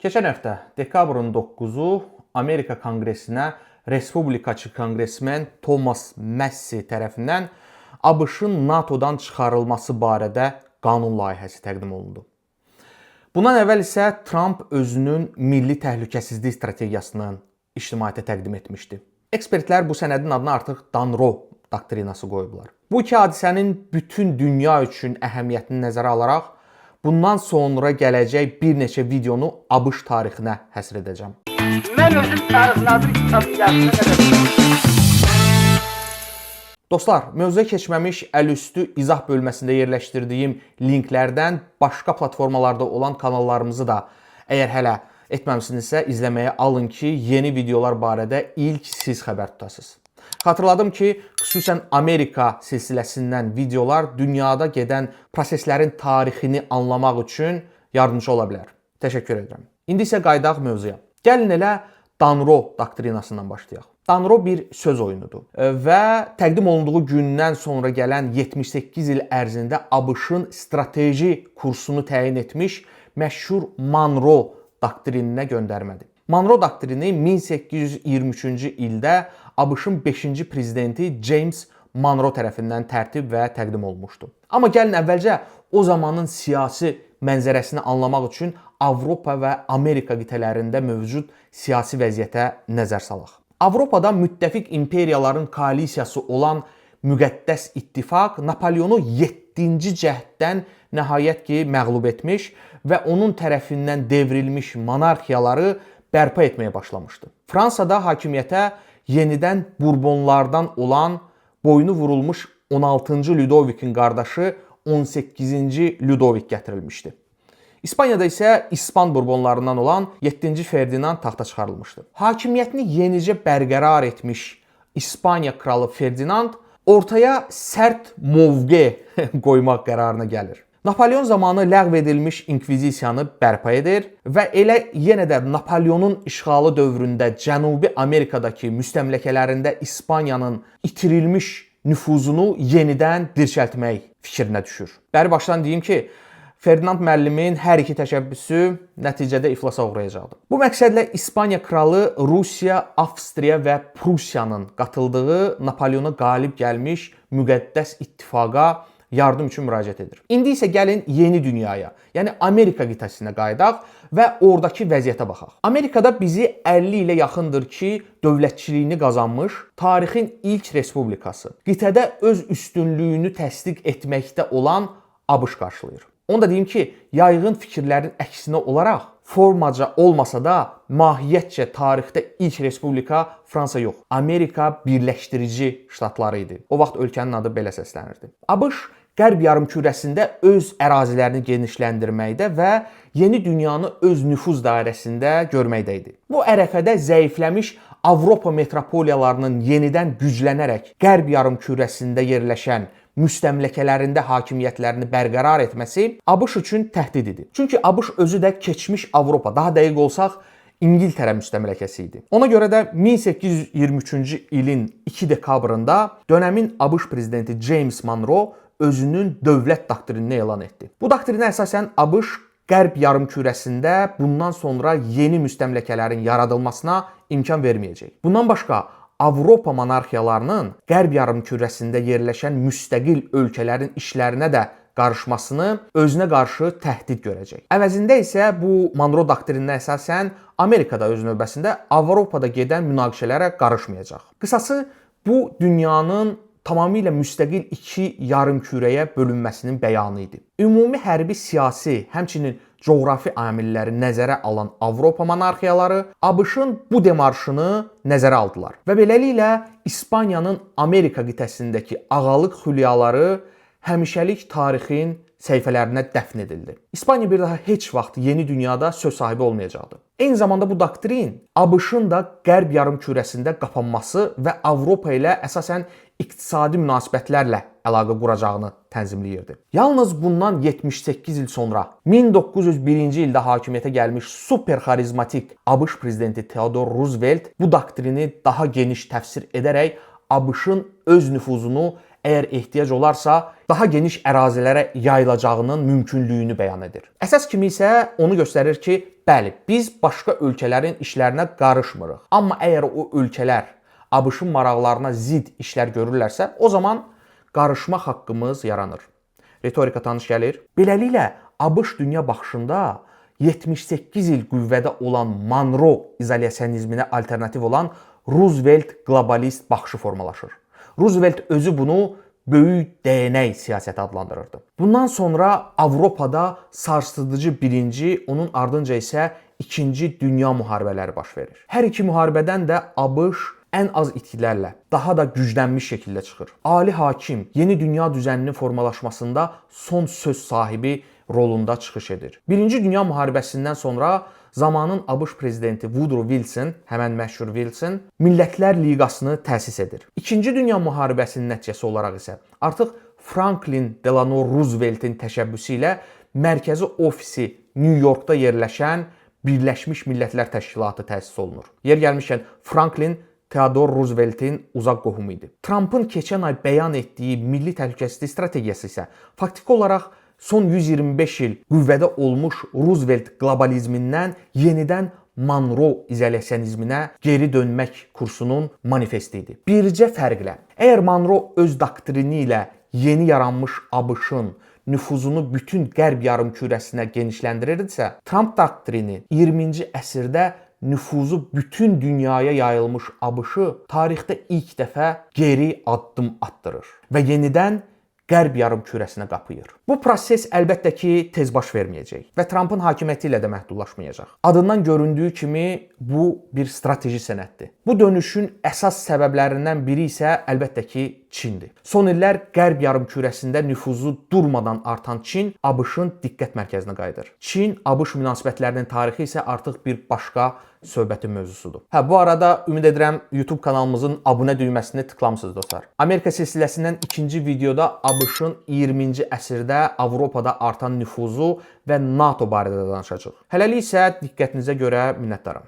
Keçən həftə dekabrın 9-u Amerika Konqresinə Respublikaçı konqresmen Thomas Massie tərəfindən ABŞ-ın NATO-dan çıxarılması barədə qanun layihəsi təqdim olundu. Bundan əvvəl isə Trump özünün milli təhlükəsizlik strategiyasını ictimaiyyətə təqdim etmişdi. Ekspertlər bu sənədin adını artıq Danro doktrinası qoyublar. Bu iki hadisənin bütün dünya üçün əhəmiyyətini nəzərə alaraq bundan sonra gələcək bir neçə videonu ABŞ tarixinə həsr edəcəm. Mən özüm tarixnadır kitabı yazdım. Dostlar, mövzuya keçməmiş əlüstü izah bölməsində yerləşdirdiyim linklərdən başqa platformalarda olan kanallarımızı da əgər hələ etməmisinizsə izləməyə alın ki, yeni videolar barədə ilk siz xəbər tutasınız. Xatırladım ki, xüsusən Amerika silsiləsindən videolar dünyada gedən proseslərin tarixini anlamaq üçün yardımcı ola bilər. Təşəkkür edirəm. İndi isə qaydaq mövzuya. Gəlin elə Danro doktrinasından başlayaq. Danro bir söz oyunudur və təqdim olunduğu gündən sonra gələn 78 il ərzində ABŞ-ın strateji kursunu təyin etmiş məşhur Monroe doktrininə göndərmədir. Monroe doktrini 1823-cü ildə ABŞ-ın 5-ci prezidenti James Monroe tərəfindən tərtib və təqdim olunmuşdu. Amma gəlin əvvəlcə o zamanın siyasi mənzərəsini anlamaq üçün Avropa və Amerika qitələrində mövcud siyasi vəziyyətə nəzər salaq. Avropada müttəfiq imperiyaların koalisiyası olan Müqəddəs İttifaq Napoleonu 7-ci cəhddən nəhayət ki məğlub etmiş və onun tərəfindən devrilmiş monarxiyaları bərpa etməyə başlamışdı. Fransada hakimiyyətə yenidən Burbonlardan olan boynu vurulmuş 16-cı Ludovikin qardaşı 18-ci Ludovik gətirilmişdi. İspaniyada isə İspan Burbonlarından olan 7-ci Ferdinand taxta çıxarılmışdı. Hakimiyyətini yenicə bərqərar etmiş İspaniya kralı Ferdinand ortaya sərt mövqe qoymaq qərarına gəlir. Napoleon zamanı ləğv edilmiş inkvizisiyanı bərpa edir və elə yenə də Napoleonun işğalı dövründə Cənubi Amerikadakı müstəmləkələrində İspaniyanın itirilmiş nüfuzunu yenidən dirçəltmək fikrinə düşür. Bəri başdan deyim ki, Ferdinand müəllimin hər iki təşəbbüsü nəticədə iflasa uğrayacaqdı. Bu məqsədlə İspaniya kralı Rusiya, Avstriya və Prusiyanın qatıldığı Napoleona qalib gəlmiş Müqəddəs İttifaqa yardım üçün müraciət edir. İndi isə gəlin yeni dünyaya, yəni Amerika qitəsinə qayıdaq və oradakı vəziyyətə baxaq. Amerikada bizi 50 ilə yaxındır ki, dövlətçiliyini qazanmış tarixin ilk respublikası, qitədə öz üstünlüyünü təsdiq etməkdə olan ABŞ qarşılayır. Onu da deyim ki, yayğın fikirlərin əksinə olaraq formaca olmasa da mahiyyətcə tarixdə ilk respublika Fransa yox, Amerika Birləşdirici Ştatları idi. O vaxt ölkənin adı belə səslənirdi. ABŞ Qərb yarımkürəsində öz ərazilərini genişləndirməkdə və yeni dünyanı öz nüfuz dairəsində görməkdə idi. Bu ərəfədə zəifləmiş Avropa metropoliyalarının yenidən güclənərək Qərb yarımkürəsində yerləşən müstəmləkələrində hakimiyyətlərini bərqərar etməsi ABŞ üçün təhdid idi. Çünki ABŞ özü də keçmiş Avropa, daha dəqiq olsaq İngiltərə müstəmləkəsi idi. Ona görə də 1823-cü ilin 2 dekabrında dönəmin ABŞ prezidenti James Monroe özünün dövlət doktrinini elan etdi. Bu doktrinə əsasən ABŞ Qərb yarımkürəsində bundan sonra yeni müstəmləkələrin yaradılmasına imkan verməyəcək. Bundan başqa Avropa monarxiyalarının Qərb yarımkürəsində yerləşən müstəqil ölkələrin işlərinə də qarışmasını özünə qarşı təhdid görəcək. Əvəzində isə bu Monroe doktrininə əsasən Amerikada öz növbəsində Avropada gedən münaqişələrə qarışmayacaq. Qısası bu dünyanın tamamilə müstəqil iki yarımkürəyə bölünməsinin bəyanı idi. Ümumi hərbi siyasi, həmçinin coğrafi amilləri nəzərə alan Avropa monarxiyaları ABŞ-ın bu demarşını nəzərə aldılar və beləliklə İspaniyanın Amerika qitəsindəki ağalıq xülyaları həmişəlik tarixin səhifələrinə dəfn edildi. İspaniya bir daha heç vaxt yeni dünyada söz sahibi olmayacaqdı. Eyni zamanda bu doktrin ABŞ-ın da Qərb yarımkürəsində qapanması və Avropa ilə əsasən iqtisadi münasibətlərlə əlaqə quracağını tənzimləyirdi. Yalnız bundan 78 il sonra 1901-ci ildə hakimiyyətə gəlmiş super xarizmatik ABŞ prezidenti Theodore Roosevelt bu doktrini daha geniş təfsir edərək ABŞ-ın öz nüfuzunu əgər ehtiyac olarsa daha geniş ərazilərə yayılacağının mümkünlüyünü bəyan edir. Əsas kimi isə onu göstərir ki, bəli, biz başqa ölkələrin işlərinə qarışmırıq. Amma əgər o ölkələr ABŞ-ın maraqlarına zidd işlər görürlərsə, o zaman qarışma haqqımız yaranır. Retorika tanış gəlir. Beləliklə, ABŞ dünya baxışında 78 il qüvvədə olan Monroe izolyasionizminə alternativ olan Roosevelt qlobalist baxışı formalaşır. Roosevelt özü bunu böyük dəyənək siyasəti adlandırırdı. Bundan sonra Avropada sarsıdıcı birinci, onun ardınca isə ikinci dünya müharibələri baş verir. Hər iki müharibədən də ABŞ ən az itkilərlə, daha da güclənmiş şəkildə çıxır. Ali hakim yeni dünya düzəninin formalaşmasında son söz sahibi rolunda çıxış edir. Birinci Dünya müharibəsindən sonra zamanın ABŞ prezidenti Woodrow Wilson, həmən məşhur Wilson, Millətlər Liqasını təsis edir. İkinci Dünya müharibəsinin nəticəsi olaraq isə artıq Franklin Delano Rooseveltin təşəbbüsü ilə mərkəzi ofisi New Yorkda yerləşən Birləşmiş Millətlər Təşkilatı təsis olunur. Yer gəlmişkən Franklin Theodore Rooseveltin uzaq qohumu idi. Trumpın keçən ay bəyan etdiyi milli təhlükəsizlik strategiyası isə faktiki olaraq son 125 il qüvvədə olmuş Roosevelt qlobalizmindən yenidən Monroe izolyasionizminə geri dönmək kursunun manifesti idi. Bircə fərqlə, əgər Monroe öz doktrini ilə yeni yaranmış ABŞ-ın nüfuzunu bütün qərb yarımkürəsinə genişləndirirdisə, Trump doktrini 20-ci əsrdə nüfuzu bütün dünyaya yayılmış ABŞ-ı tarixdə ilk dəfə geri addım attırır və yenidən qərb yarımkürəsinə qapıyır. Bu proses əlbəttə ki, tez baş verməyəcək və Trumpın hakimiyyəti ilə də məhdudlaşmayacaq. Adından göründüyü kimi bu bir strateji sənəddir. Bu dönüşün əsas səbəblərindən biri isə əlbəttə ki, Çindir. Son illər qərb yarımkürəsində nüfuzu durmadan artan Çin ABŞ-ın diqqət mərkəzinə qayıdır. Çin-ABŞ münasibətlərinin tarixi isə artıq bir başqa söhbətin mövzusudur. Bu arada ümid edirəm YouTube kanalımızın abunə düyməsini tıklamısınız dostlar. Amerika silsiləsindən ikinci videoda ABŞ-ın 20-ci əsrdə Avropada artan nüfuzu və NATO barədə danışacağıq. Hələlik isə diqqətinizə görə minnətdaram.